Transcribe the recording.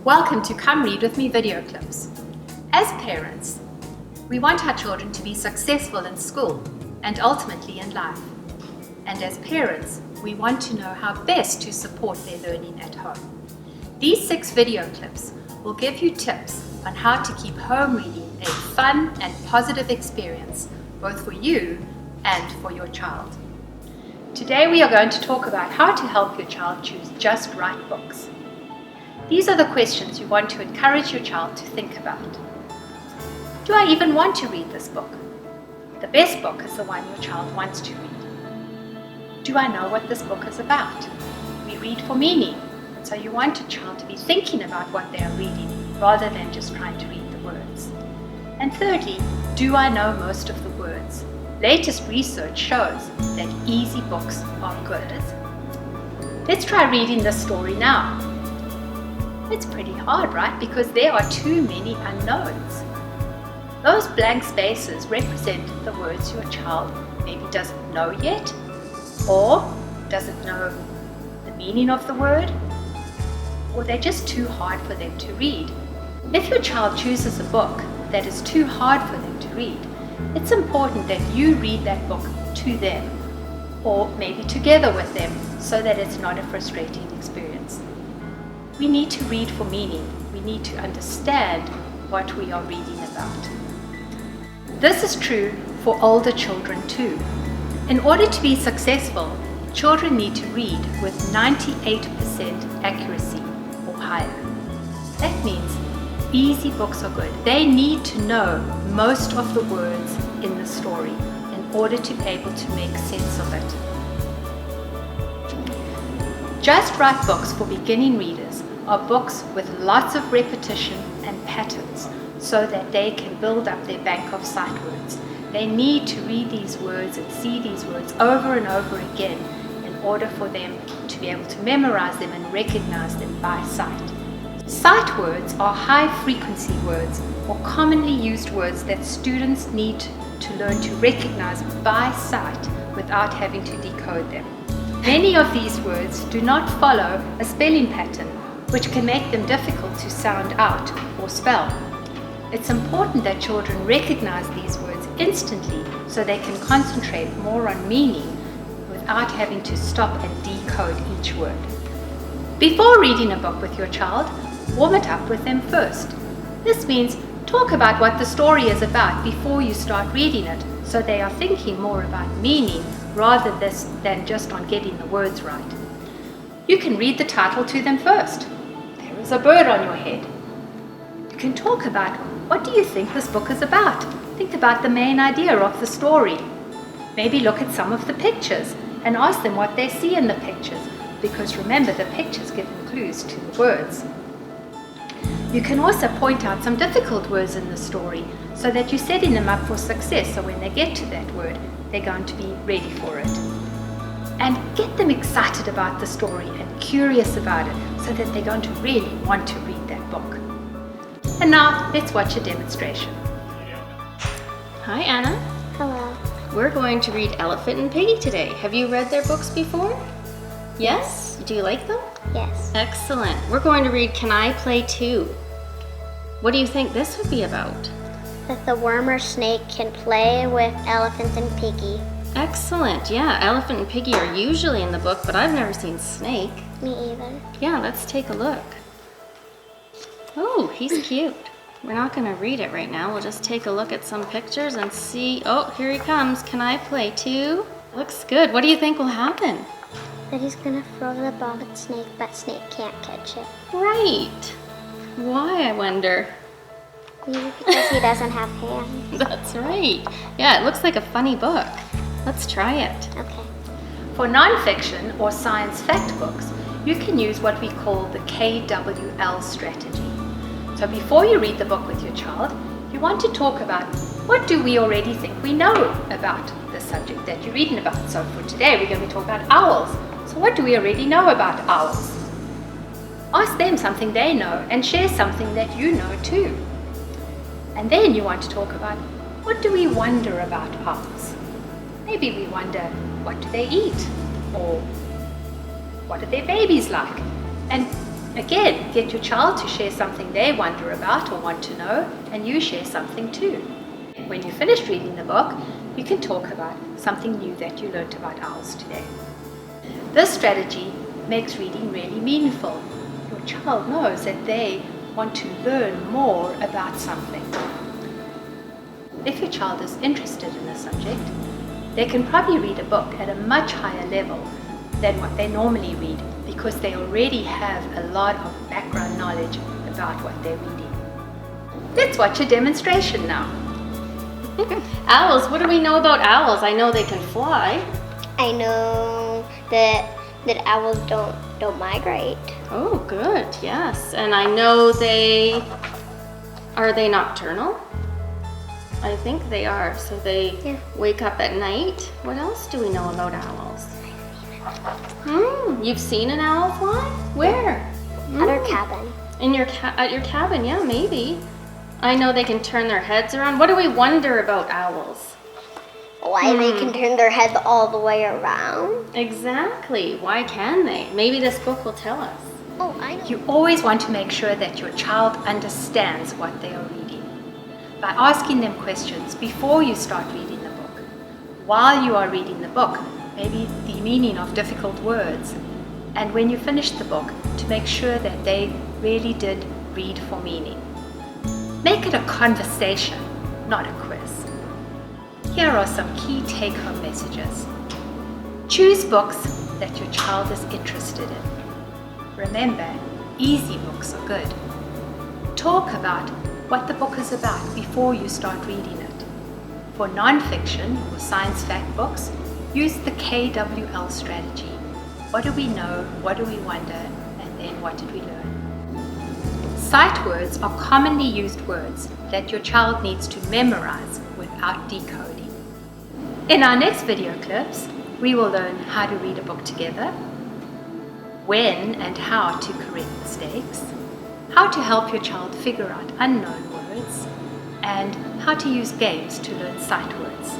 Welcome to Come Read With Me video clips. As parents, we want our children to be successful in school and ultimately in life. And as parents, we want to know how best to support their learning at home. These 6 video clips will give you tips on how to keep home reading a fun and positive experience, both for you and for your child. Today we are going to talk about how to help your child choose just right books. These are the questions you want to encourage your child to think about. Do I even want to read this book? The best book is the one your child wants to read. Do I know what this book is about? We read for meaning, so you want a child to be thinking about what they are reading rather than just trying to read the words. And thirdly, do I know most of the words? Latest research shows that easy books are good. Let's try reading this story now. It's pretty hard, right? Because there are too many unknowns. Those blank spaces represent the words your child maybe doesn't know yet, or doesn't know the meaning of the word, or they're just too hard for them to read. If your child chooses a book that is too hard for them to read, it's important that you read that book to them, or maybe together with them, so that it's not a frustrating experience. We need to read for meaning. We need to understand what we are reading about. This is true for older children too. In order to be successful, children need to read with 98% accuracy or higher. That means easy books are good. They need to know most of the words in the story in order to be able to make sense of it. Just right books for beginning readers are books with lots of repetition and patterns so that they can build up their bank of sight words. They need to read these words and see these words over and over again in order for them to be able to memorize them and recognize them by sight. Sight words are high-frequency words or commonly used words that students need to learn to recognize by sight without having to decode them. Many of these words do not follow a spelling pattern, which can make them difficult to sound out or spell. It's important that children recognize these words instantly so they can concentrate more on meaning without having to stop and decode each word. Before reading a book with your child, warm it up with them first. This means talk about what the story is about before you start reading it, so they are thinking more about meaning rather than just on getting the words right. You can read the title to them first. There is a bird on your head. You can talk about, what do you think this book is about? Think about the main idea of the story. Maybe look at some of the pictures and ask them what they see in the pictures, because remember, the pictures give them clues to the words. You can also point out some difficult words in the story so that you're setting them up for success, so when they get to that word, they're going to be ready for it. And get them excited about the story and curious about it so that they're going to really want to read that book. And now, let's watch a demonstration. Hi Anna. Hello. We're going to read Elephant and Piggy today. Have you read their books before? Yes? Do you like them? Yes. Excellent. We're going to read Can I Play Too? What do you think this would be about? That the worm or snake can play with Elephant and Piggy. Excellent. Yeah, Elephant and Piggy are usually in the book, but I've never seen Snake. Me either. Yeah, let's take a look. Oh, he's cute. We're not going to read it right now. We'll just take a look at some pictures and see. Oh, here he comes. Can I play too? Looks good. What do you think will happen? That he's gonna throw the ball at Snake, but Snake can't catch it. Right. Why, I wonder? Maybe because he doesn't have hands. That's right. Yeah, it looks like a funny book. Let's try it. Okay. For non-fiction or science fact books, you can use what we call the KWL strategy. So before you read the book with your child, you want to talk about, what do we already think we know about the subject that you're reading about? So for today, we're going to be talking about owls. So what do we already know about owls? Ask them something they know and share something that you know too. And then you want to talk about, what do we wonder about owls? Maybe we wonder, what do they eat? Or what are their babies like? And Again, get your child to share something they wonder about or want to know, and you share something too. When you finish reading the book, you can talk about something new that you learned about owls today. This strategy makes reading really meaningful. Your child knows that they want to learn more about something. If your child is interested in a subject, they can probably read a book at a much higher level than what they normally read because they already have a lot of background knowledge about what they're reading. Let's watch a demonstration now. Owls, what do we know about owls? I know they can fly. I know that owls don't migrate. Oh, good, yes. And I know are they nocturnal? I think they are, so they wake up at night. What else do we know about owls? You've seen an owl fly? Where? At our cabin. At your cabin, yeah, maybe. I know they can turn their heads around. What do we wonder about owls? Why they can turn their heads all the way around? Exactly. Why can they? Maybe this book will tell us. Oh, I know. You always want to make sure that your child understands what they are reading by asking them questions before you start reading the book. While you are reading the book, maybe the meaning of difficult words, and when you finish the book, to make sure that they really did read for meaning. Make it a conversation, not a quiz. Here are some key take-home messages. Choose books that your child is interested in. Remember, easy books are good. Talk about what the book is about before you start reading it. For non-fiction or science fact books, use the KWL strategy. What do we know, what do we wonder, and then what did we learn? Sight words are commonly used words that your child needs to memorize without decoding. In our next video clips, we will learn how to read a book together, when and how to correct mistakes, how to help your child figure out unknown words, and how to use games to learn sight words.